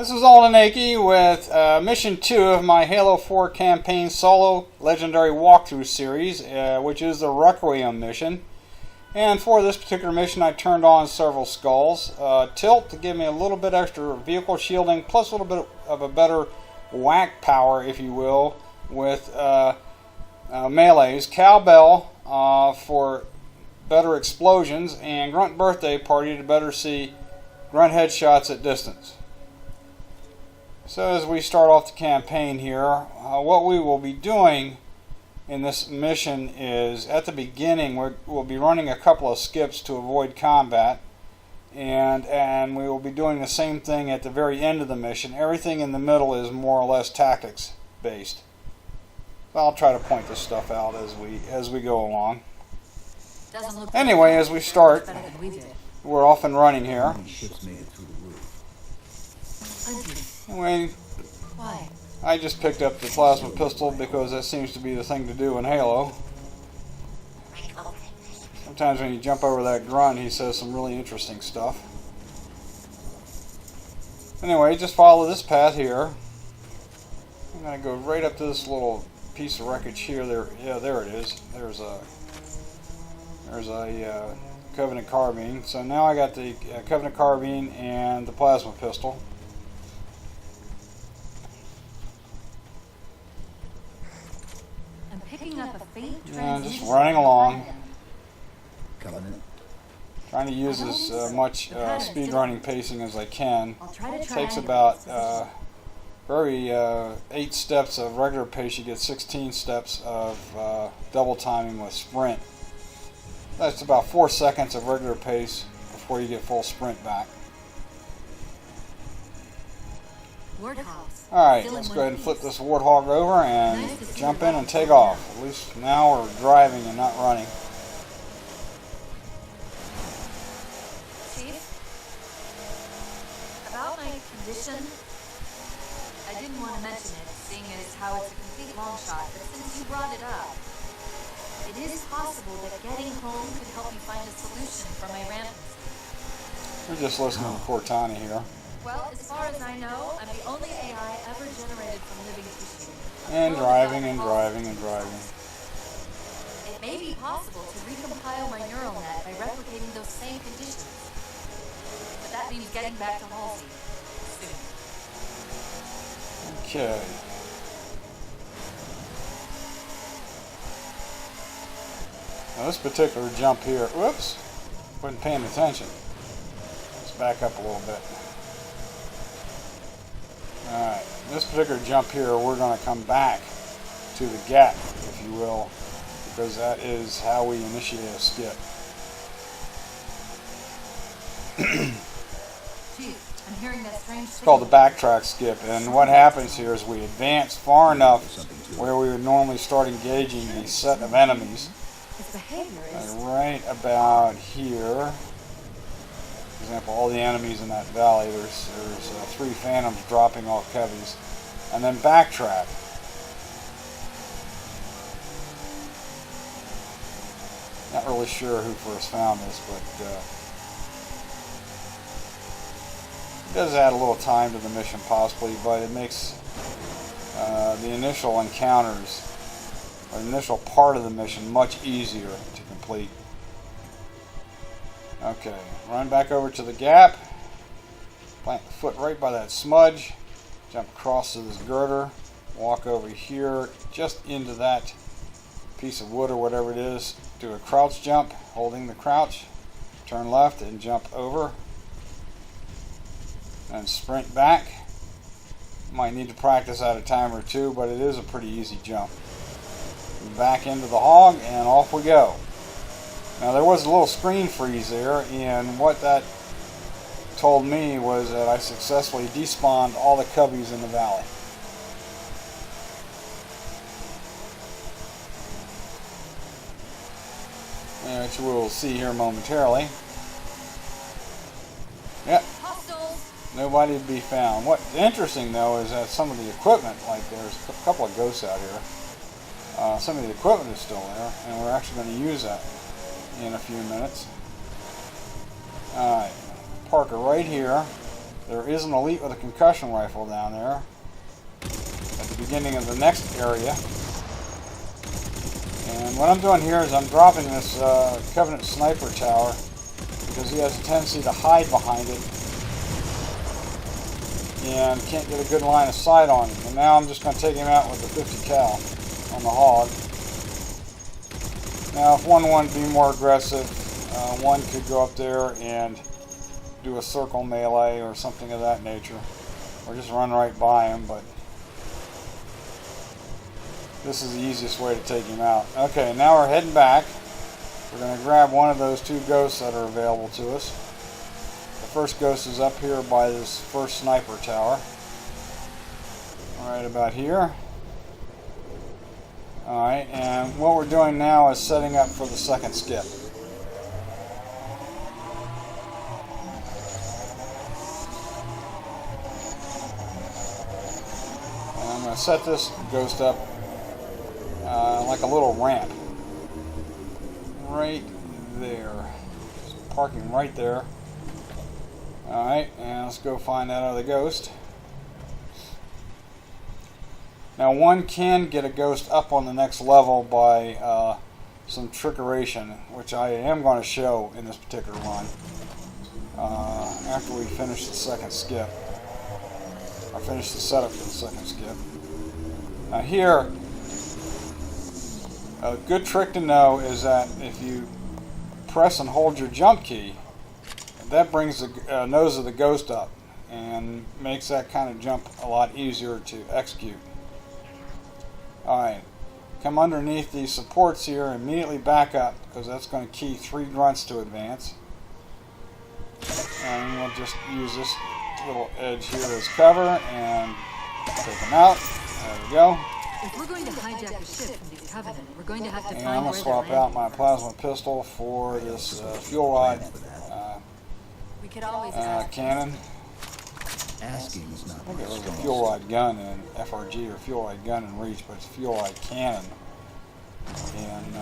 This is Aldenaki with Mission 2 of my Halo 4 campaign solo legendary walkthrough series, which is the Requiem mission. And for this particular mission I turned on several skulls. Tilt to give me a little bit extra vehicle shielding, plus a little bit of a better whack power, if you will, with melees. Cowbell for better explosions, and Grunt Birthday party to better see grunt headshots at distance. So as we start off the campaign here, what we will be doing in this mission is, at the beginning, we'll be running a couple of skips to avoid combat, and we will be doing the same thing at the very end of the mission. Everything in the middle is more or less tactics based. I'll try to point this stuff out as we go along. Anyway, as we start, we're off and running here. Anyway, I just picked up the plasma pistol because that seems to be the thing to do in Halo. Sometimes when you jump over that grunt, he says some really interesting stuff. Anyway, just follow this path here. I'm going to go right up to this little piece of wreckage here. There it is. There's a Covenant carbine. So now I got the Covenant carbine and the plasma pistol. And just running along, trying to use as much speed running pacing as I can. It takes about 8 steps of regular pace. You get 16 steps of double timing with sprint. That's about 4 seconds of regular pace before you get full sprint back. Alright, let's go ahead and flip this Warthog over and jump in and take off. At least now we're driving and not running. Chief, about my condition, I didn't want to mention it, seeing as how it's a complete long shot, but since you brought it up, it is possible that getting home could help me find a solution for my rampancy. We're just listening to Cortana here. Well, as far as I know, I'm the only AI ever generated from living tissue. And driving and driving and driving. It may be possible to recompile my neural net by replicating those same conditions. But that means getting back to Halsey soon. Okay. Now this particular jump here, whoops, wasn't paying attention. Let's back up a little bit. Alright, this particular jump here, we're going to come back to the gap, if you will, because that is how we initiate a skip. I'm hearing that strange It's called the backtrack skip, and what happens here is we advance far enough where we would normally start engaging a set of enemies. Right about here. For example, all the enemies in that valley, there's 3 phantoms dropping off kevies, and then backtrack. Not really sure who first found this, but it does add a little time to the mission possibly, but it makes the initial encounters, or the initial part of the mission, much easier to complete. Okay, run back over to the gap, plant the foot right by that smudge, jump across to this girder, walk over here just into that piece of wood or whatever it is, do a crouch jump, holding the crouch, turn left and jump over, and sprint back. Might need to practice that a time or two, but it is a pretty easy jump. Back into the hog, and off we go. Now there was a little screen freeze there, and what that told me was that I successfully despawned all the cubbies in the valley. Which we'll see here momentarily. Yep. Nobody to be found. What's interesting though is that some of the equipment, like there's a couple of ghosts out here, some of the equipment is still there, and we're actually going to use that in a few minutes. Alright, park her right here. There is an elite with a concussion rifle down there at the beginning of the next area. And what I'm doing here is I'm dropping this Covenant sniper tower because he has a tendency to hide behind it and can't get a good line of sight on him. And now I'm just going to take him out with the 50 cal on the hog. Now if one wanted to be more aggressive, one could go up there and do a circle melee or something of that nature, or just run right by him, but this is the easiest way to take him out. Okay, now we're heading back. We're going to grab one of those two ghosts that are available to us. The first ghost is up here by this first sniper tower. Right about here. Alright, and what we're doing now is setting up for the second skip. And I'm going to set this ghost up like a little ramp. Right there. Just parking right there. Alright, and let's go find that other ghost. Now one can get a ghost up on the next level by some trickeration, which I am going to show in this particular run after we finish the second skip. Or finish the setup for the second skip. Now here, a good trick to know is that if you press and hold your jump key, that brings the nose of the ghost up and makes that kind of jump a lot easier to execute. Alright, come underneath these supports here and immediately back up, because that's going to key 3 grunts to advance. And we'll just use this little edge here as cover and take them out. There we go. If we're going to hijack the ship from the Covenant, we're going to have to And find I'm going to swap out my plasma pistol for this fuel rod We could always cannon. Asking is not I think it was a fuel rod gun in FRG or fuel rod gun in Reach, but it's fuel rod cannon in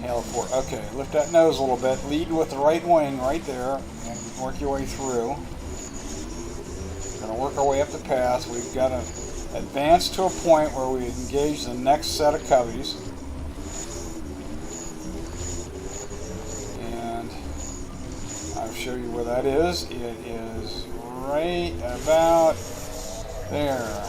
Halo 4. Okay, lift that nose a little bit. Lead with the right wing right there and work your way through. We're going to work our way up the path. We've got to advance to a point where we engage the next set of coveys. And I'll show you where that is. It is right about there.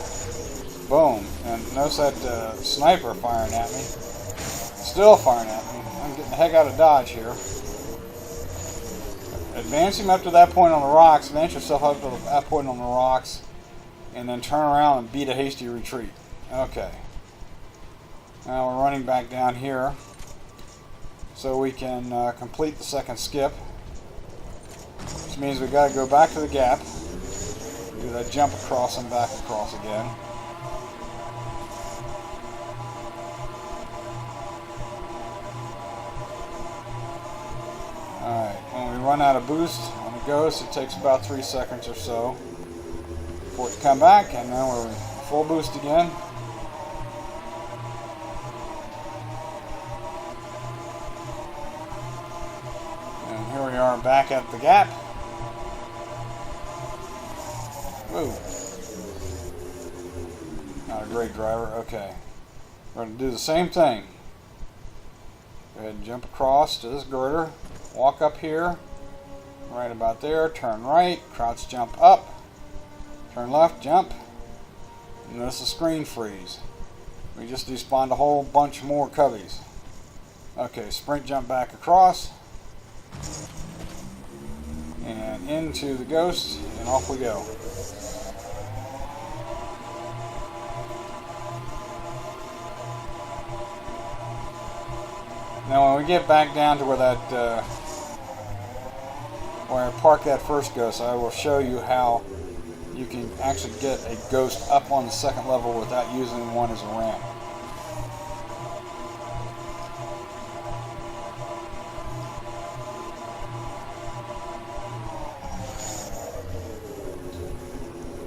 Boom. And notice that sniper firing at me. Still firing at me. I'm getting the heck out of dodge here. Advance him up to that point on the rocks. Advance yourself up to that point on the rocks. And then turn around and beat a hasty retreat. Okay. Now we're running back down here so we can complete the second skip. Which means we've got to go back to the gap. Do that jump across and back across again. Alright, when we run out of boost on the ghost, it takes about 3 seconds or so for it to come back, and then we're full boost again. And here we are back at the gap. Whoa. Not a great driver. Okay. We're going to do the same thing. Go ahead and jump across to this girder. Walk up here. Right about there. Turn right. Crouch jump up. Turn left, jump. Notice the screen freeze. We just despawned a whole bunch more coveys. Okay, sprint jump back across. And into the ghost, and off we go. Now when we get back down to where that where I parked that first ghost, I will show you how you can actually get a ghost up on the second level without using one as a ramp.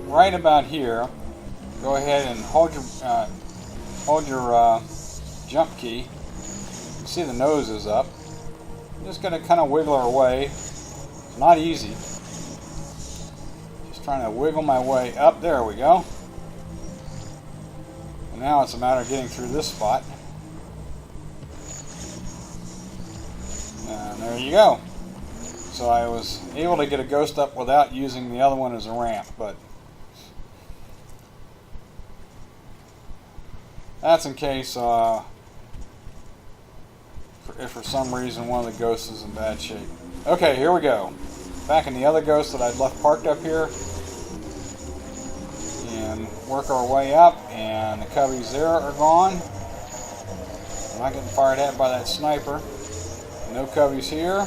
Right about here, go ahead and hold your jump key. You see the nose is up. We're just going to kind of wiggle our way. It's not easy. trying to wiggle my way up. There we go. And now it's a matter of getting through this spot. And there you go. So I was able to get a ghost up without using the other one as a ramp, but that's in case if for some reason one of the ghosts is in bad shape. Okay, here we go. Back in the other ghost that I'd left parked up here. And work our way up, and the cubbies there are gone. I'm not getting fired at by that sniper. No cubbies here.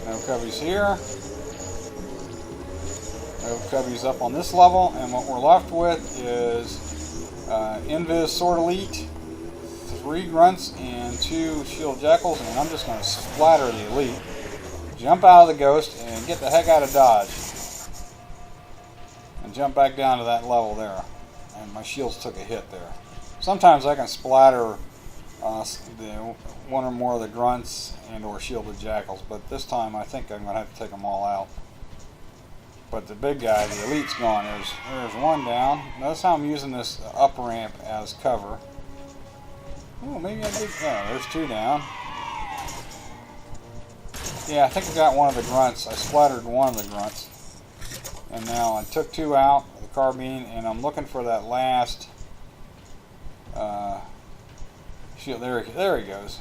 No cubbies here. No cubbies up on this level, and what we're left with is Invis Sword Elite, 3 grunts, and 2 shield jackals, and I'm just going to splatter the elite. Jump out of the ghost and get the heck out of dodge. And jump back down to that level there. And my shields took a hit there. Sometimes I can splatter one or more of the grunts and or shielded jackals, but this time I think I'm going to have to take them all out. But the big guy, the elite's gone. There's one down. Notice how I'm using this up ramp as cover. Oh, maybe I did. Yeah, there's 2 down. Yeah, I think I got one of the grunts. I splattered one of the grunts. And now I took 2 out with the carbine, and I'm looking for that last shield. There he goes.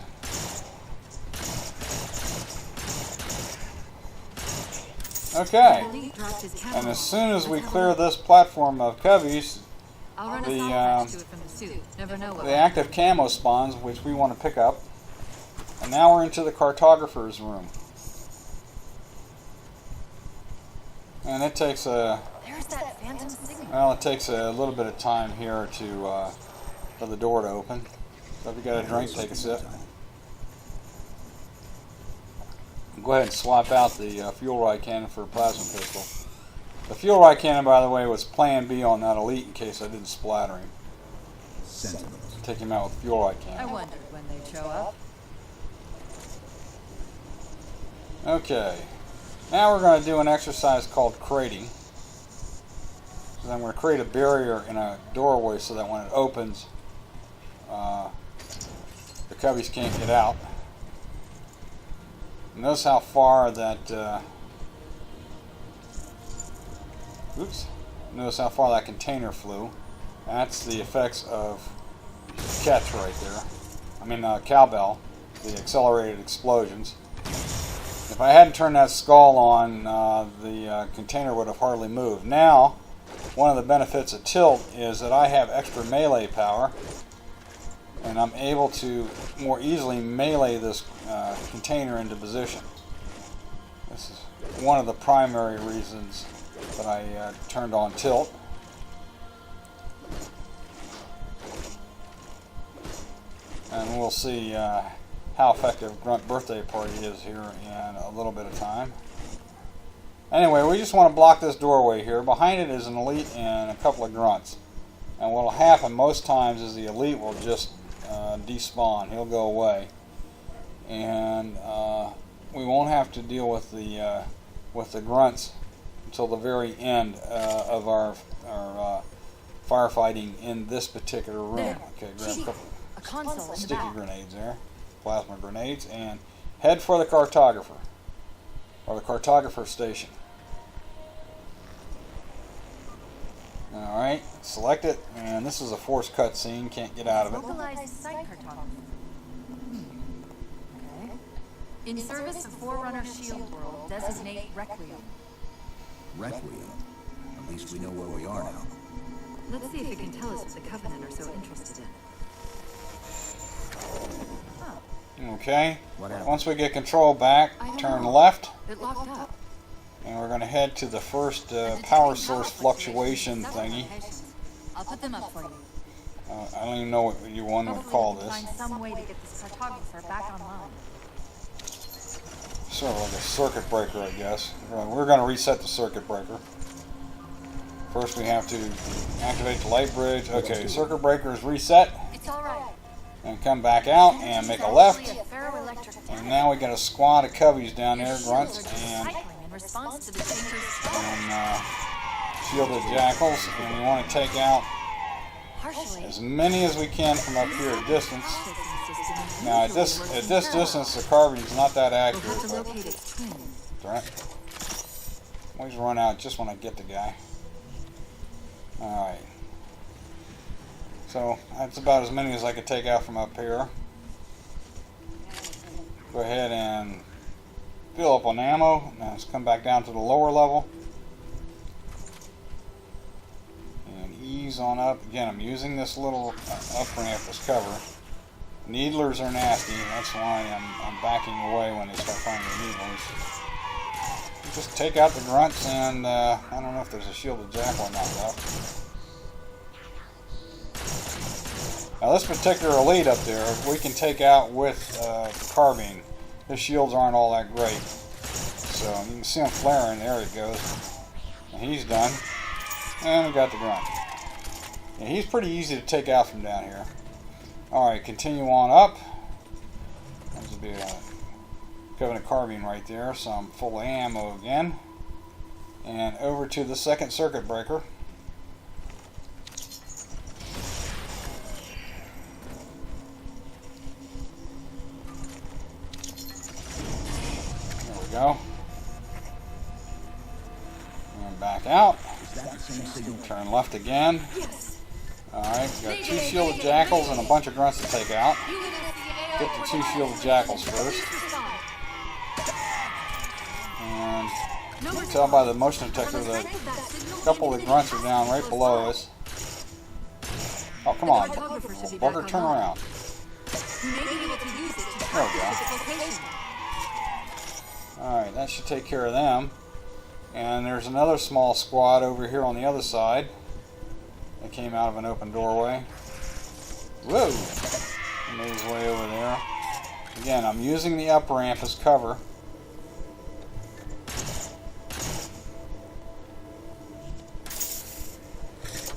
Okay. And as soon as we clear this platform of cubbies, the active camo spawns, which we want to pick up. And now we're into the cartographer's room. And it takes it takes a little bit of time here for the door to open. So if you got a drink, take a sip. Go ahead and swap out the fuel rod cannon for a plasma pistol. The fuel rod cannon, by the way, was plan B on that elite in case I didn't splatter him. Take him out with the fuel rod cannon. I wondered when they'd show up. Okay. Now we're going to do an exercise called crating. So I'm going to create a barrier in a doorway so that when it opens, the cubbies can't get out. Notice how far that notice how far that container flew. That's the effects of catch right there. I mean cowbell, the accelerated explosions. If I hadn't turned that skull on, the container would have hardly moved. Now, one of the benefits of tilt is that I have extra melee power, and I'm able to more easily melee this container into position. This is one of the primary reasons that I turned on tilt. And we'll see how effective Grunt Birthday Party is here in a little bit of time. Anyway, we just want to block this doorway here. Behind it is an elite and a couple of grunts. And what will happen most times is the elite will just despawn. He'll go away. And we won't have to deal with the grunts until the very end of our firefighting in this particular room. There. Okay, grab a couple A console in the sticky back. grenades there, plasma grenades, and head for the cartographer, or the cartographer station. Alright, select it, and this is a forced cutscene, can't get out of it. Localized site cartography. Okay. In service of Forerunner Shield World, designate Requiem. Requiem. At least we know where we are now. Let's see if it can tell us what the Covenant are so interested in. Oh, Okay, What happened? once we get control back, I don't turn know. left, it locked up. and we're going to head to the first power source fluctuation thingy. I'll put them up for you. I don't even know what you want to call Hopefully we can this. find some way to get this cartographer back online. Sort of like a circuit breaker, I guess. We're going to reset the circuit breaker. First we have to activate the light bridge. Okay, circuit breaker is reset. It's all right. And come back out and make a left. Actually a ferroelectric And now we got a squad of cubbies down there, grunts, shields are just and cycling in response to the changer's and shielded jackals, and we want to take out Partially. as many as we can from up here at distance. Now at this distance, the carbon's not that accurate. We'll have to But locate its twin. alright. Always run out just when I get the guy. Alright. So that's about as many as I could take out from up here. Go ahead and fill up on ammo. Now let's come back down to the lower level. And ease on up. Again, I'm using this little up ramp as cover. Needlers are nasty. That's why I'm backing away when they start finding needlers. Just take out the grunts, and I don't know if there's a shielded jackal or not left. Now this particular elite up there, we can take out with the carbine. His shields aren't all that great. So you can see him flaring. There he goes. And he's done. And we got the grunt. Yeah, he's pretty easy to take out from down here. Alright, continue on up. There's a big Covenant carbine right there, so I'm full of ammo again. And over to the second circuit breaker. There we go. And back out. Turn left again. Alright, we got 2 shielded jackals and a bunch of grunts to take out. Get the 2 shielded jackals first. And you can tell by the motion detector that a couple of the grunts are down right below us. Oh, come on. Bugger, turn around. There we go. Alright, that should take care of them. And there's another small squad over here on the other side. They came out of an open doorway. Whoa! He made his way over there. Again, I'm using the up ramp as cover.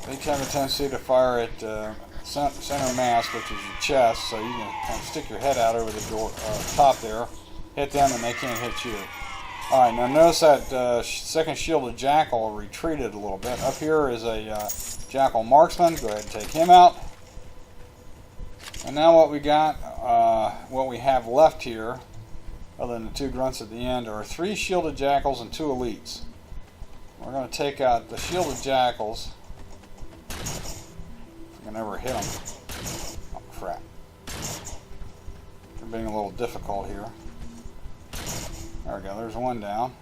They have a tendency to fire at center mass, which is your chest, so you can kind of stick your head out over the door top there, hit them, and they can't hit you. Alright, now notice that second shielded jackal retreated a little bit. Up here is a jackal marksman. Go ahead and take him out. And now what we got, what we have left here, other than the 2 grunts at the end, are 3 shielded jackals and 2 elites. We're going to take out the shielded jackals. If we can ever hit them. Oh crap. They're being a little difficult here. There we go, there's one down.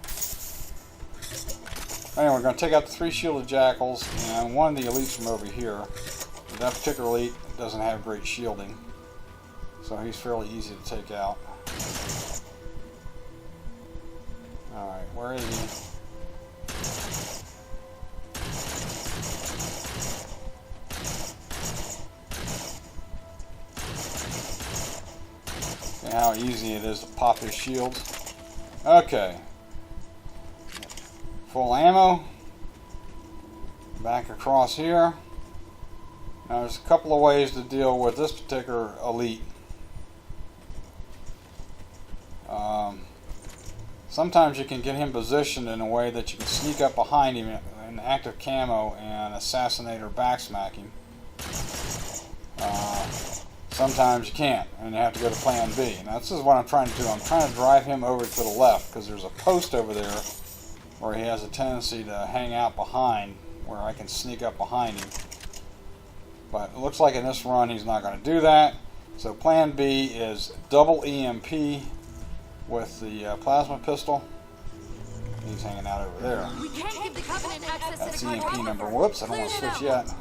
Anyway, we're going to take out the 3 shielded jackals and one of the elites from over here. That particular elite doesn't have great shielding, so he's fairly easy to take out. Alright, where is he? See how easy it is to pop his shields. Okay. Full ammo. Back across here. Now there's a couple of ways to deal with this particular elite. Sometimes you can get him positioned in a way that you can sneak up behind him in active camo and assassinate or backsmack him. Sometimes you can't, and you have to go to plan B. Now this is what I'm trying to do. I'm trying to drive him over to the left because there's a post over there where he has a tendency to hang out behind, where I can sneak up behind him. But it looks like in this run he's not going to do that. So plan B is double EMP with the plasma pistol. He's hanging out over there. We can't give the Covenant access That's to the EMP number. cartographer. Whoops, I don't want to switch yet.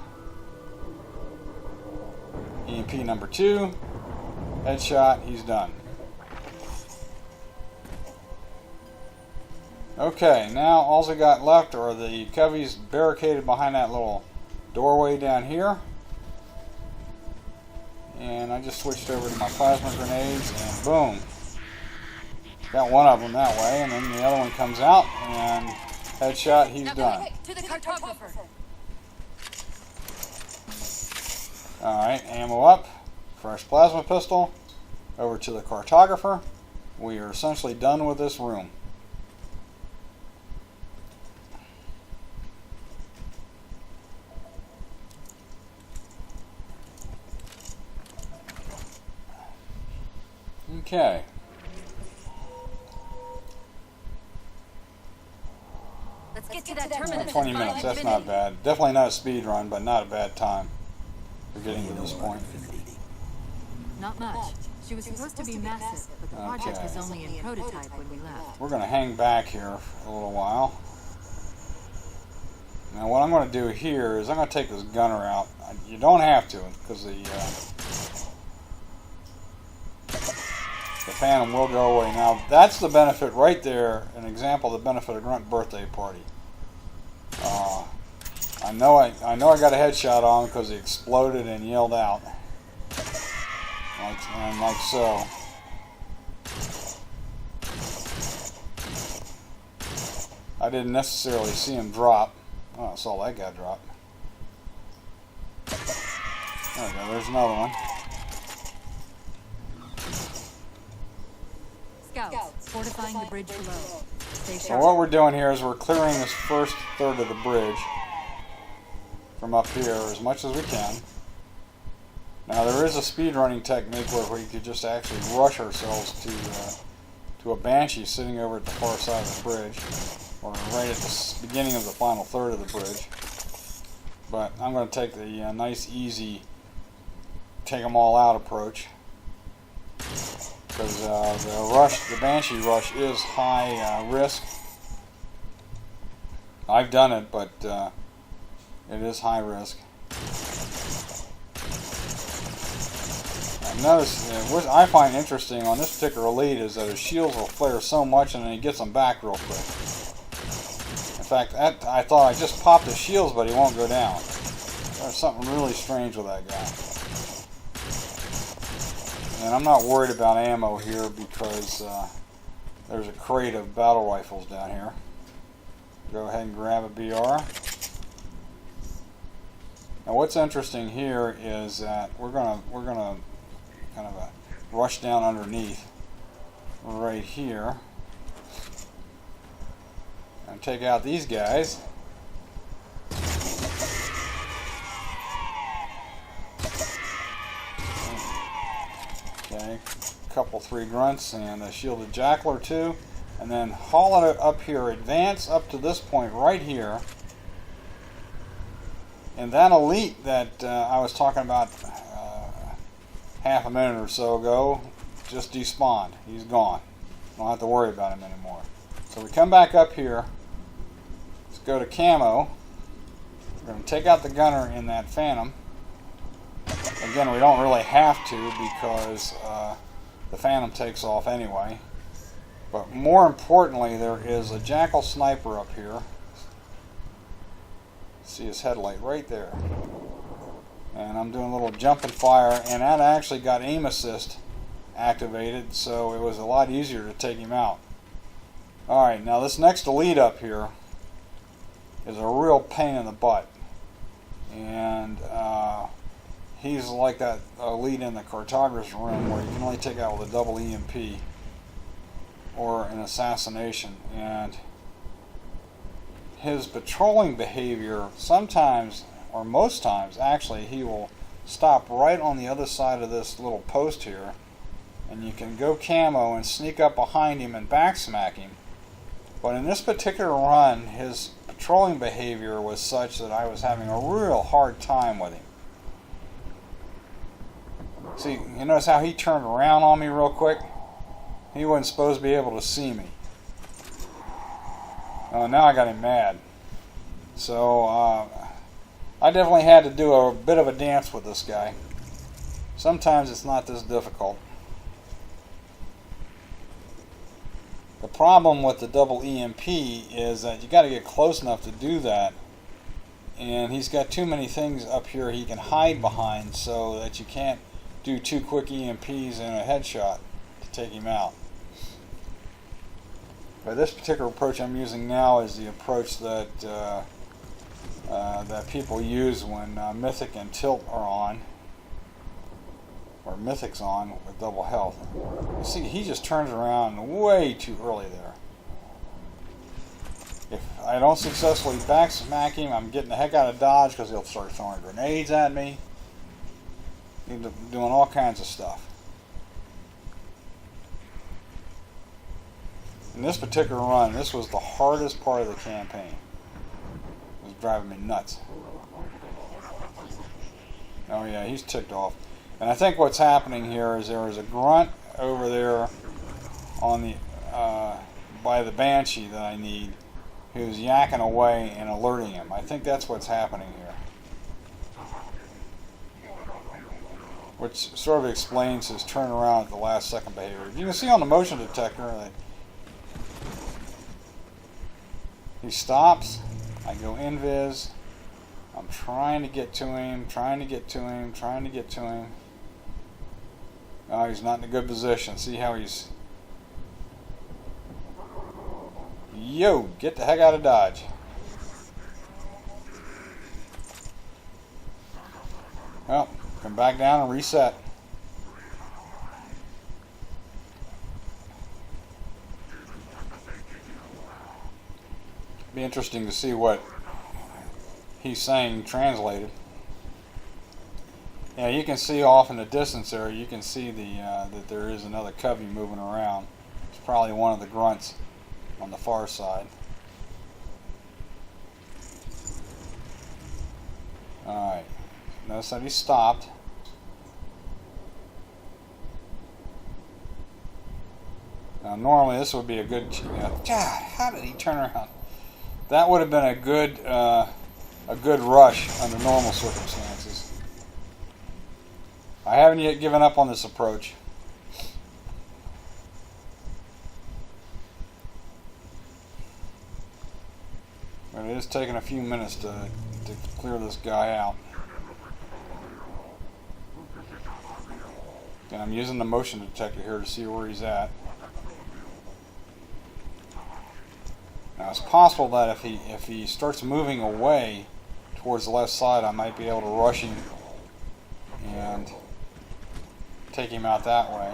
EMP number 2. Headshot. He's done. Okay, now all we got left are the coveys barricaded behind that little doorway down here. And I just switched over to my plasma grenades, and boom. Got one of them that way, and then the other one comes out, and headshot, he's done. To the cartographer. Alright, ammo up. Fresh plasma pistol. Over to the cartographer. We are essentially done with this room. Okay. Let's get to that terminus. 20 minutes, that's not bad. Definitely not a speed run, but not a bad time for getting to this point. Not much. She was supposed to be massive, but the project was only in prototype when we left. We're going to hang back here for a little while. Now what I'm going to do here is I'm going to take this gunner out. You don't have to, because the Phantom will go away. Now that's the benefit right there, an example of the benefit of Grunt Birthday Party. I know I got a headshot on because he exploded and yelled out, like so. I didn't necessarily see him drop. Oh, I saw that guy drop. There we go. There's another one. Scouts, fortifying the bridge below. Stay So sharp. what we're doing here is we're clearing this first third of the bridge from up here as much as we can. Now there is a speedrunning technique where we could just actually rush ourselves to a Banshee sitting over at the far side of the bridge, or right at the beginning of the final third of the bridge. But I'm going to take the nice, easy, take them all out approach, because the Banshee rush is high risk. I've done it, but it is high risk. Notice, what I find interesting on this particular elite is that his shields will flare so much and then he gets them back real quick. In fact, I thought I just popped his shields, but he won't go down. There's something really strange with that guy. And I'm not worried about ammo here because there's a crate of battle rifles down here. Go ahead and grab a BR. Now what's interesting here is that we're gonna kind of rush down underneath right here and take out these guys. Okay, couple 3 grunts and a shielded jackal or 2, and then haul it up here, advance up to this point right here, and that elite that I was talking about half a minute or so ago just despawned. He's gone. Don't have to worry about him anymore. So we come back up here. Let's go to camo. We're going to take out the gunner in that Phantom. Again, we don't really have to because the Phantom takes off anyway. But more importantly, there is a Jackal sniper up here. See his headlight right there. And I'm doing a little jump and fire, and that actually got aim assist activated, so it was a lot easier to take him out. Alright, now this next elite up here is a real pain in the butt. And he's like that elite in the cartographer's room where you can only take out with a double EMP or an assassination. And his patrolling behavior sometimes, or most times actually, he will stop right on the other side of this little post here, and you can go camo and sneak up behind him and backsmack him. But in this particular run, his patrolling behavior was such that I was having a real hard time with him. See, you notice how he turned around on me real quick? He wasn't supposed to be able to see me. Oh, now I got him mad. So, I definitely had to do a bit of a dance with this guy. Sometimes it's not this difficult. The problem with the double EMP is that you got to get close enough to do that, and he's got too many things up here he can hide behind so that you can't do 2 quick EMPs and a headshot to take him out. But this particular approach I'm using now is the approach that that people use when Mythic and Tilt are on, or Mythic's on with double health. You see, he just turns around way too early there. If I don't successfully backsmack him, I'm getting the heck out of dodge because he'll start throwing grenades at me. Doing all kinds of stuff. In this particular run, this was the hardest part of the campaign. It was driving me nuts. Oh yeah, he's ticked off. And I think what's happening here is there is a grunt over there on the by the Banshee that I need, who's yakking away and alerting him. I think that's what's happening here. Which sort of explains his turnaround at the last second behavior. You can see on the motion detector that he stops, I go invis, I'm trying to get to him, trying to get to him, trying to get to him. Oh, he's not in a good position. See how he's... Yo, get the heck out of Dodge. Well, come back down and reset. Be interesting to see what he's saying translated. Yeah, you can see off in the distance there, you can see the that there is another covey moving around. It's probably one of the grunts on the far side. Alright, notice that he stopped. Now normally this would be a good... God, how did he turn around? That would have been a good rush under normal circumstances. I haven't yet given up on this approach. But it is taking a few minutes to clear this guy out. And I'm using the motion detector here to see where he's at. Now it's possible that if he starts moving away towards the left side, I might be able to rush him and take him out that way.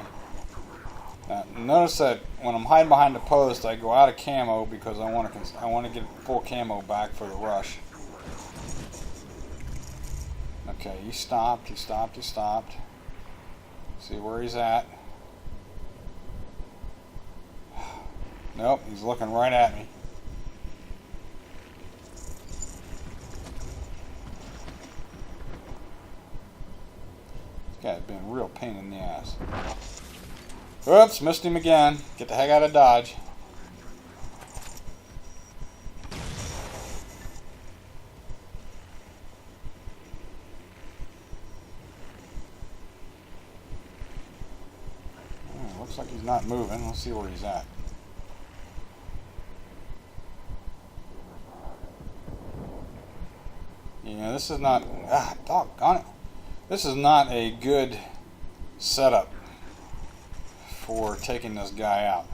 Now, notice that when I'm hiding behind the post, I go out of camo because I want to get full camo back for the rush. Okay, he stopped. He stopped. He stopped. See where he's at. Nope, he's looking right at me. Guy's been a real pain in the ass. Oops, missed him again. Get the heck out of Dodge. Looks like he's not moving. Let's see where he's at. Yeah, this is not... doggone it. This is not a good setup for taking this guy out.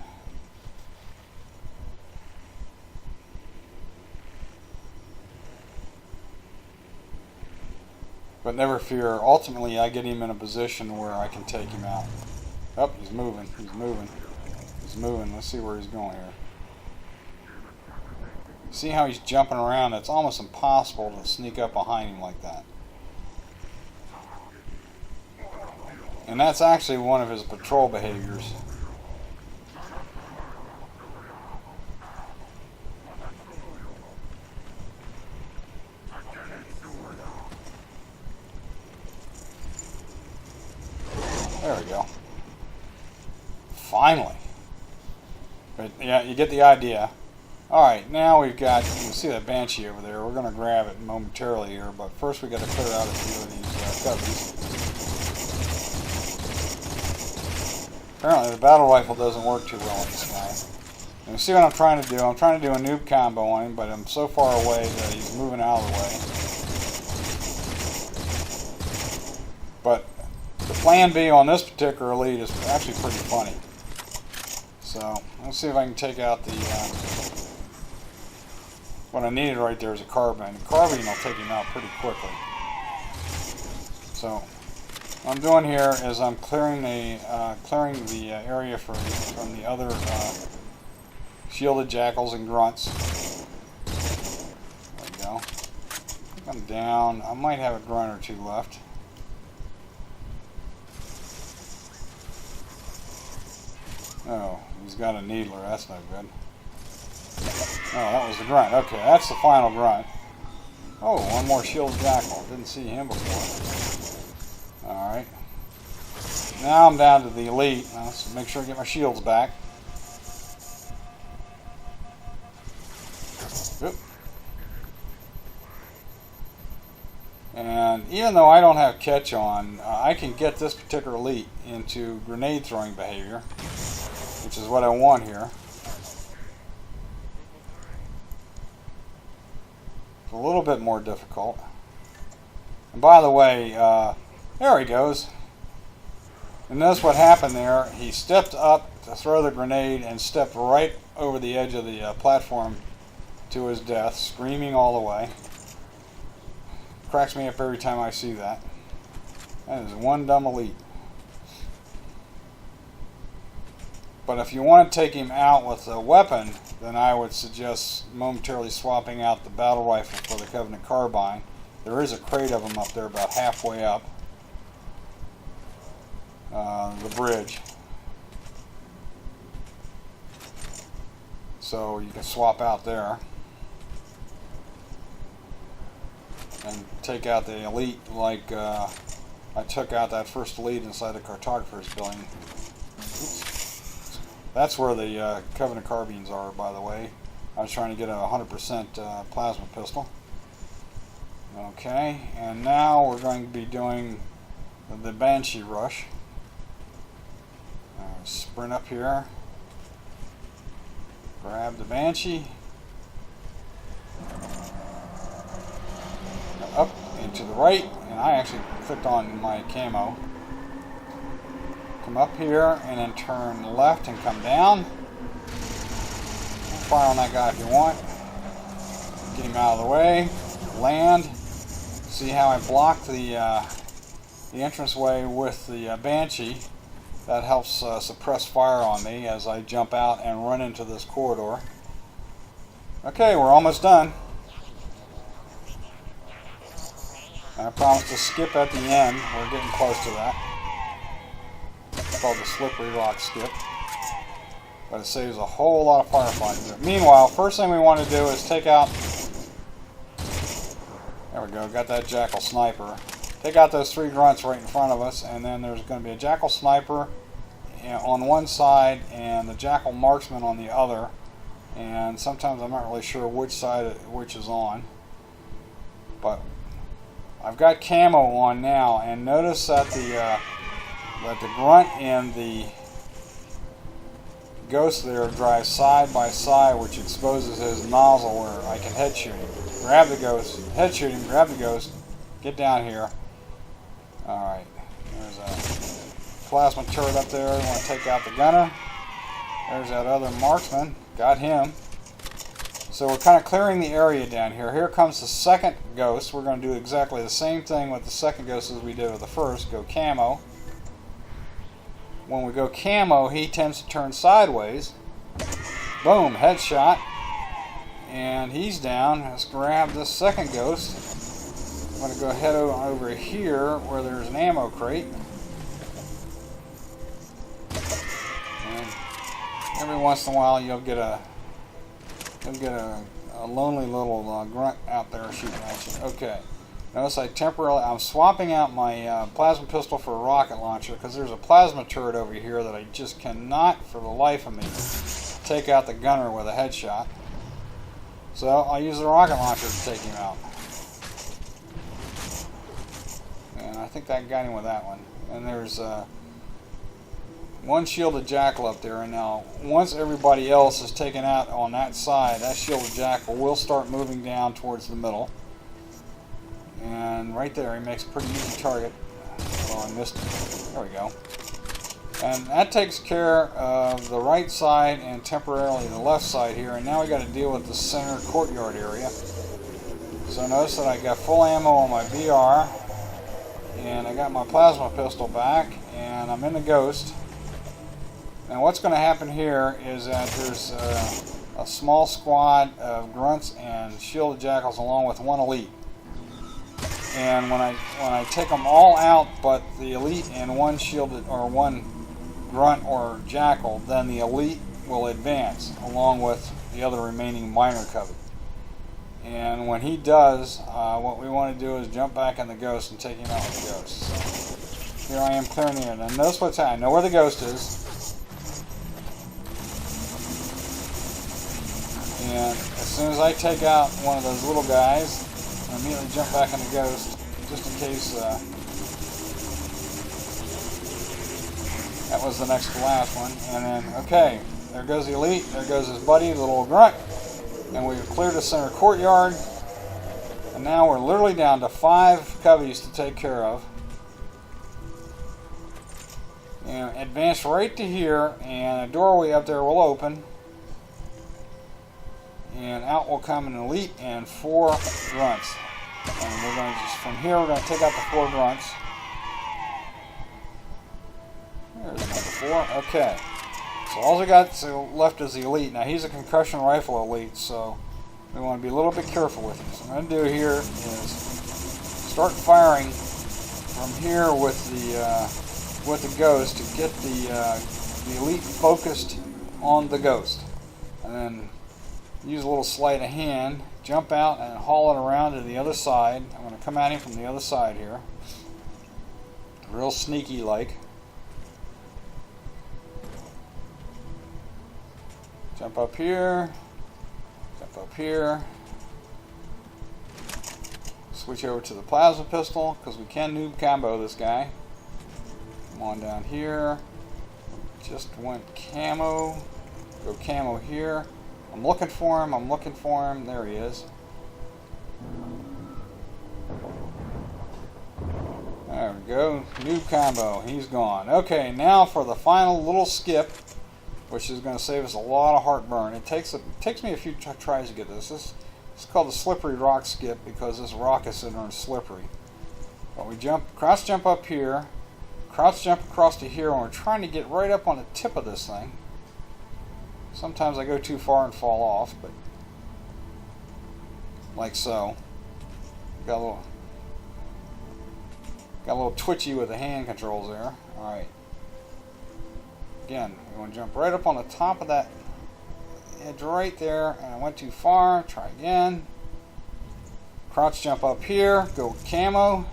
But never fear, ultimately I get him in a position where I can take him out. Oh, he's moving, he's moving, he's moving. Let's see where he's going here. See how he's jumping around? It's almost impossible to sneak up behind him like that. And that's actually one of his patrol behaviors. There we go. Finally. But yeah, you get the idea. Alright, now we've got, you can see that Banshee over there. We're going to grab it momentarily here, but first we've got to clear out a few of these coveys. Apparently the battle rifle doesn't work too well on this guy. And you see what I'm trying to do? I'm trying to do a noob combo on him, but I'm so far away that he's moving out of the way. But the plan B on this particular lead is actually pretty funny. So, let's see if I can take out the... what I needed right there is a carbine. The carbine will take him out pretty quickly. So, what I'm doing here is I'm clearing the area from the other shielded jackals and grunts. There we go. I'm down. I might have a grunt or two left. Oh, He's got a needler. That's no good. Oh, that was the grunt. Okay, that's the final grunt. Oh, one more shielded jackal. Didn't see him before. Alright. Now I'm down to the elite. Let's make sure I get my shields back. Oop. And even though I don't have catch on, I can get this particular elite into grenade throwing behavior, which is what I want here. It's a little bit more difficult. And by the way, there he goes. And notice what happened there. He stepped up to throw the grenade and stepped right over the edge of the platform to his death, screaming all the way. Cracks me up every time I see that. That is one dumb elite. But if you want to take him out with a weapon, then I would suggest momentarily swapping out the battle rifle for the Covenant carbine. There is a crate of them up there about halfway up the bridge. So you can swap out there and take out the elite like I took out that first elite inside the cartographer's building. Oops. That's where the Covenant carbines are, by the way. I was trying to get a 100% plasma pistol. Okay, and now we're going to be doing the Banshee rush. Sprint up here, grab the Banshee, up and to the right, and I actually clicked on my camo. Come up here and then turn left and come down. Fire on that guy if you want. Get him out of the way. Land. See how I blocked the entranceway with the Banshee. That helps suppress fire on me as I jump out and run into this corridor. Okay, we're almost done. I promised to skip at the end. We're getting close to that. It's called the slippery rock skip. But it saves a whole lot of firefighting. Meanwhile, first thing we want to do is take out... There we go, got that jackal sniper. Take out those three grunts right in front of us, and then there's going to be a jackal sniper on one side and the jackal marksman on the other. And sometimes I'm not really sure which side which is on. But I've got camo on now, and notice that the grunt and the ghost there drive side by side, which exposes his nozzle where I can head shoot him. Grab the ghost, head shoot him, grab the ghost, get down here. Alright, there's a plasma turret up there. I want to take out the gunner. There's that other marksman. Got him. So we're kind of clearing the area down here. Here comes the second ghost. We're going to do exactly the same thing with the second ghost as we did with the first. Go camo. When we go camo, he tends to turn sideways. Boom, headshot. And he's down. Let's grab this second ghost. I'm going to go head over here where there's an ammo crate. And every once in a while you'll get a lonely little grunt out there shooting at you. Okay. Notice I'm swapping out my plasma pistol for a rocket launcher because there's a plasma turret over here that I just cannot for the life of me take out the gunner with a headshot. So I'll use the rocket launcher to take him out. And I think that got him with that one. And there's one shielded jackal up there. And now, once everybody else is taken out on that side, that shielded jackal will start moving down towards the middle. And right there, he makes a pretty easy target. Oh, I missed him. There we go. And that takes care of the right side and temporarily the left side here. And now we got to deal with the center courtyard area. So notice that I got full ammo on my BR. And I got my plasma pistol back. And I'm in the ghost. Now what's going to happen here is that there's a small squad of grunts and shielded jackals along with one elite. And when I take them all out but the elite and one shielded or one grunt or jackal, then the elite will advance along with the other remaining minor covey. And when he does, what we want to do is jump back in the ghost and take him out with the ghost. So here I am clearing the air. Now notice what's happening. I know where the ghost is. And as soon as I take out one of those little guys, I immediately jump back in the ghost, just in case that was the next to last one. And then, okay, there goes the elite, there goes his buddy, the little grunt. And we've cleared the center courtyard. And now we're literally down to 5 coveys to take care of. And advance right to here, and a doorway up there will open. And out will come an elite and 4 grunts. And we're going to just, from here, we're going to take out the 4 grunts. There's number 4. Okay. So all we got left is the elite. Now he's a concussion rifle elite, so we want to be a little bit careful with him. So what I'm going to do here is start firing from here with the ghost to get the elite focused on the ghost, and then use a little sleight of hand, jump out and haul it around to the other side. I'm going to come at him from the other side here, real sneaky like. Jump up here, jump up here, switch over to the plasma pistol because we can noob combo this guy. Come on down here, just went camo, go camo here. I'm looking for him, there he is. There we go, noob combo, he's gone. Okay, now for the final little skip, which is going to save us a lot of heartburn. It takes me a few tries to get this. It's called the slippery rock skip because this rock is sitting on slippery. But we crouch jump up here, crouch jump across to here, and we're trying to get right up on the tip of this thing. Sometimes I go too far and fall off, but like so. Got a little twitchy with the hand controls there. All right. Again, we want to jump right up on the top of that edge right there, and I went too far. Try again. Crouch jump up here, go camo,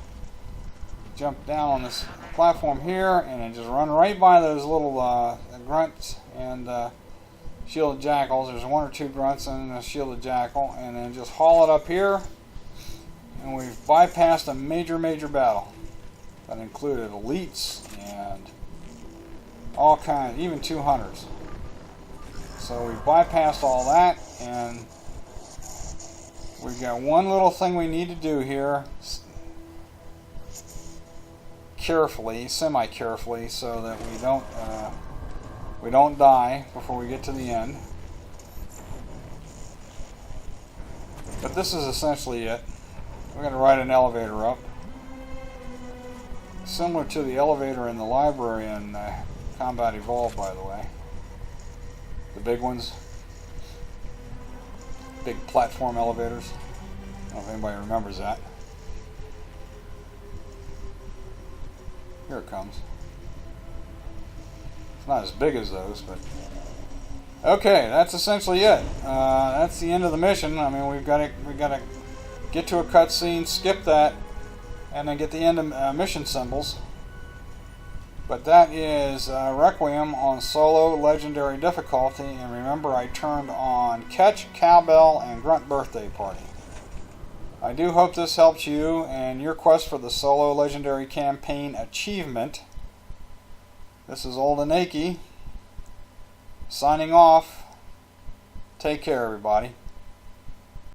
jump down on this platform here, and then just run right by those little grunts and shielded jackals. There's 1 or 2 grunts and a shielded jackal, and then just haul it up here, and we've bypassed a major battle that included elites and all kinds, even 2 hunters. So we bypassed all that, and we've got one little thing we need to do here, carefully, semi-carefully, so that we don't die before we get to the end. But this is essentially it. We're going to ride an elevator up, similar to the elevator in the library in Combat Evolved, by the way. The big ones. Big platform elevators. I don't know if anybody remembers that. Here it comes. It's not as big as those, but... Okay, that's essentially it. That's the end of the mission. I mean, we got to get to a cutscene, skip that, and then get the end of mission symbols. But that is Requiem on solo legendary difficulty, and remember I turned on Catch, Cowbell, and Grunt Birthday Party. I do hope this helps you and your quest for the solo legendary campaign achievement. This is Old and Achy signing off. Take care, everybody.